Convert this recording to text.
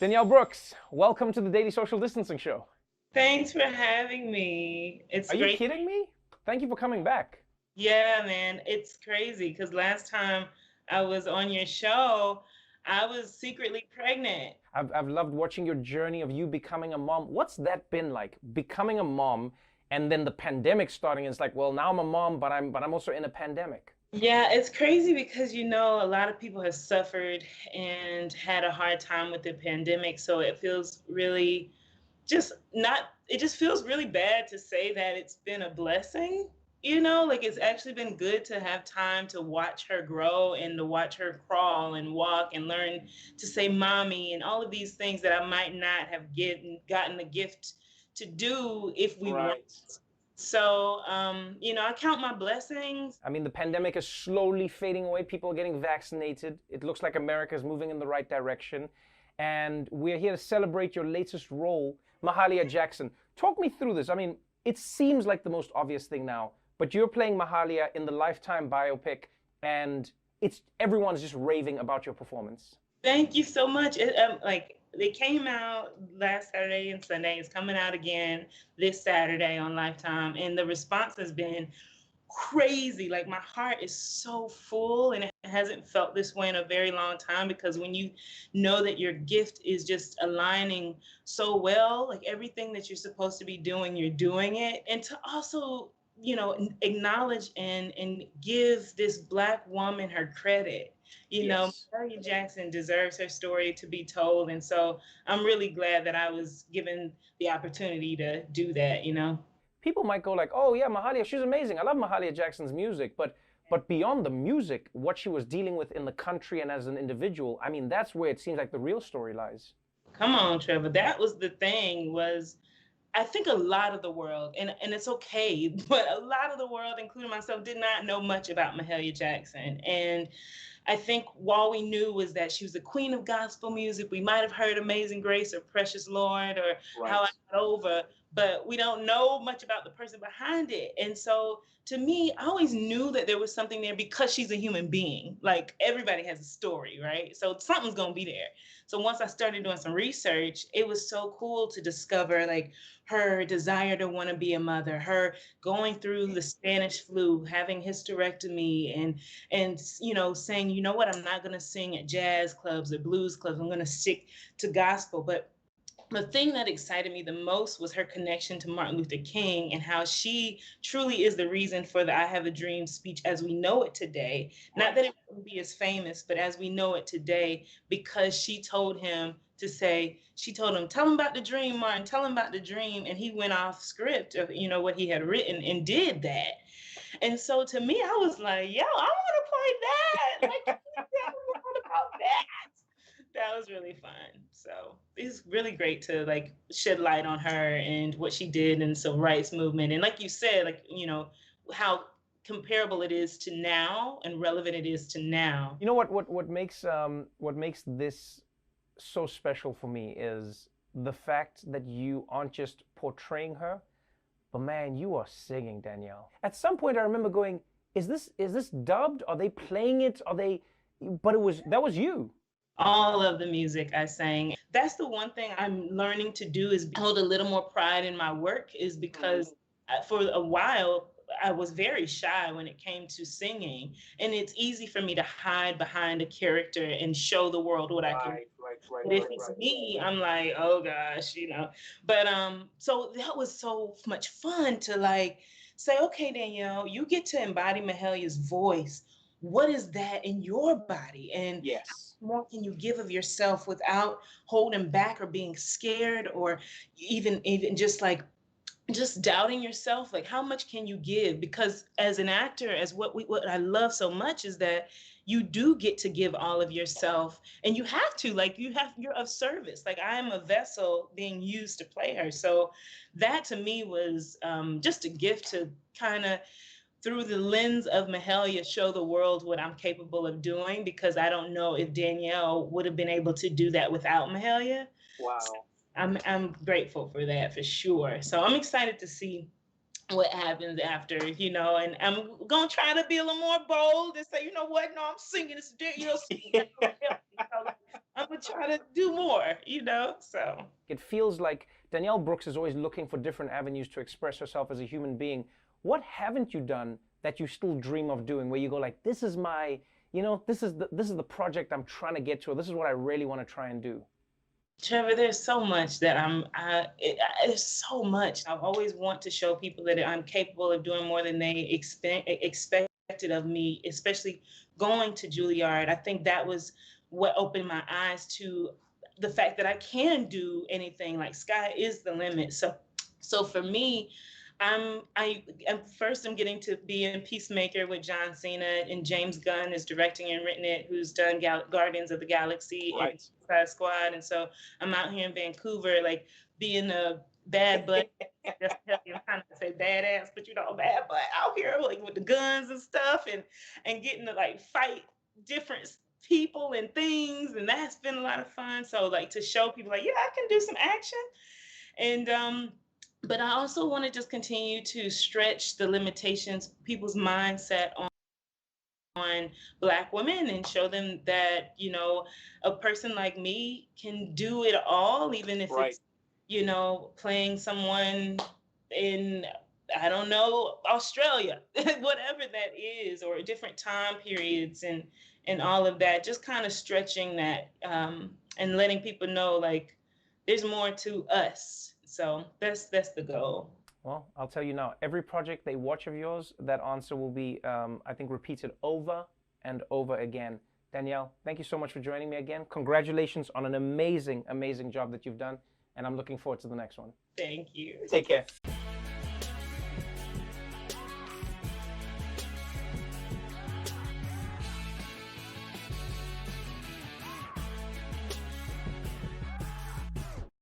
Danielle Brooks, welcome to the Daily Social Distancing Show. Thanks for having me. It's Are you great. kidding me? Thank you for coming back. Yeah, man, it's crazy because last time I was on your show, I was secretly pregnant. I've loved watching your journey of you becoming a mom. What's that been like? Becoming a mom and then the pandemic starting. And it's like, well, now I'm a mom, but I'm also in a pandemic. Yeah, it's crazy because a lot of people have suffered and had a hard time with the pandemic. So it feels really just not, it just feels really bad to say that it's been a blessing. Like it's actually been good to have time to watch her grow and to watch her crawl and walk and learn to say mommy and all of these things that I might not have gotten the gift to do if we weren't. Right. So, I count my blessings. I mean, the pandemic is slowly fading away. People are getting vaccinated. It looks like America is moving in the right direction. And we're here to celebrate your latest role, Mahalia Jackson. Talk me through this. I mean, it seems like the most obvious thing now, but you're playing Mahalia in the Lifetime biopic, and it's everyone's just raving about your performance. Thank you so much. Like they came out last Saturday and Sunday. It's coming out again this Saturday on Lifetime, and the response has been crazy. Like my heart is so full, and it hasn't felt this way in a very long time. Because when you know that your gift is just aligning so well, like everything that you're supposed to be doing, you're doing it, and to also acknowledge and give this Black woman her credit. Yes. Mahalia Jackson deserves her story to be told. And so I'm really glad that I was given the opportunity to do that. People might go like, "Oh yeah, Mahalia, she's amazing. I love Mahalia Jackson's music," but beyond the music, what she was dealing with in the country and as an individual, I mean, that's where it seems like the real story lies. Come on, Trevor. That was the thing was I think a lot of the world, and it's okay, but a lot of the world, including myself, did not know much about Mahalia Jackson. And I think all we knew was that she was the queen of gospel music. We might have heard Amazing Grace or Precious Lord or How I Right. Got Over, but we don't know much about the person behind it. And so to me, I always knew that there was something there because she's a human being. Like everybody has a story, right? So something's gonna be there. So once I started doing some research, it was so cool to discover like her desire to want to be a mother, her going through the Spanish flu, having hysterectomy, and saying, you know what, I'm not going to sing at jazz clubs or blues clubs. I'm going to stick to gospel. But the thing that excited me the most was her connection to Martin Luther King and how she truly is the reason for the I Have a Dream speech as we know it today. Not that it wouldn't be as famous, but as we know it today, because she told him, tell him about the dream, Martin, tell him about the dream. And he went off script of, what he had written and did that. And so to me, I was like, yo, I want to play that. Like, tell me more about that. That was really fun. So it's really great to like shed light on her and what she did in the civil rights movement. And like you said, like, how comparable it is to now and relevant it is to now. You know what makes this so special for me is the fact that you aren't just portraying her, but man, you are singing, Danielle. At some point, I remember going, "Is this dubbed? Are they playing it? Are they?" But that was you. All of the music I sang. That's the one thing I'm learning to do is hold a little more pride in my work is because for a while I was very shy when it came to singing, and it's easy for me to hide behind a character and show the world what I can. But if it's me, I'm like, oh gosh. But so that was so much fun to like say, okay, Danielle, you get to embody Mahalia's voice. What is that in your body? And Yes. more can you give of yourself without holding back or being scared or even just doubting yourself? Like how much can you give? Because as an actor, as what I love so much is that you do get to give all of yourself, and you have to, like, you're of service. Like I am a vessel being used to play her. So that to me was just a gift to kind of through the lens of Mahalia, show the world what I'm capable of doing, because I don't know if Danielle would have been able to do that without Mahalia. Wow. I'm grateful for that for sure. So I'm excited to see what happens after, and I'm gonna try to be a little more bold and say, you know what, no, I'm singing this, singing that gonna help me. I'm gonna try to do more, so. It feels like Danielle Brooks is always looking for different avenues to express herself as a human being. What haven't you done that you still dream of doing, where you go like, this is my, this is the project I'm trying to get to, or this is what I really want to try and do? Trevor, there's so much that there's so much. I always want to show people that I'm capable of doing more than they expected of me, especially going to Juilliard. I think that was what opened my eyes to the fact that I can do anything. Like, sky is the limit. So for me, I'm getting to be in Peacemaker with John Cena, and James Gunn is directing and written it, who's done Guardians of the Galaxy Right. and Suicide Squad. And so I'm out here in Vancouver, like being a bad butt. Just I'm trying to say badass, but bad butt out here, like with the guns and stuff, and getting to like fight different people and things, and that's been a lot of fun. So like to show people like, yeah, I can do some action. And but I also want to just continue to stretch the limitations, people's mindset on Black women, and show them that, a person like me can do it all, even if Right. it's, playing someone in, I don't know, Australia, whatever that is, or different time periods and all of that, just kind of stretching that, and letting people know like there's more to us. So that's the goal. Well, I'll tell you now, every project they watch of yours, that answer will be, I think, repeated over and over again. Danielle, thank you so much for joining me again. Congratulations on an amazing, amazing job that you've done, and I'm looking forward to the next one. Thank you. Take care.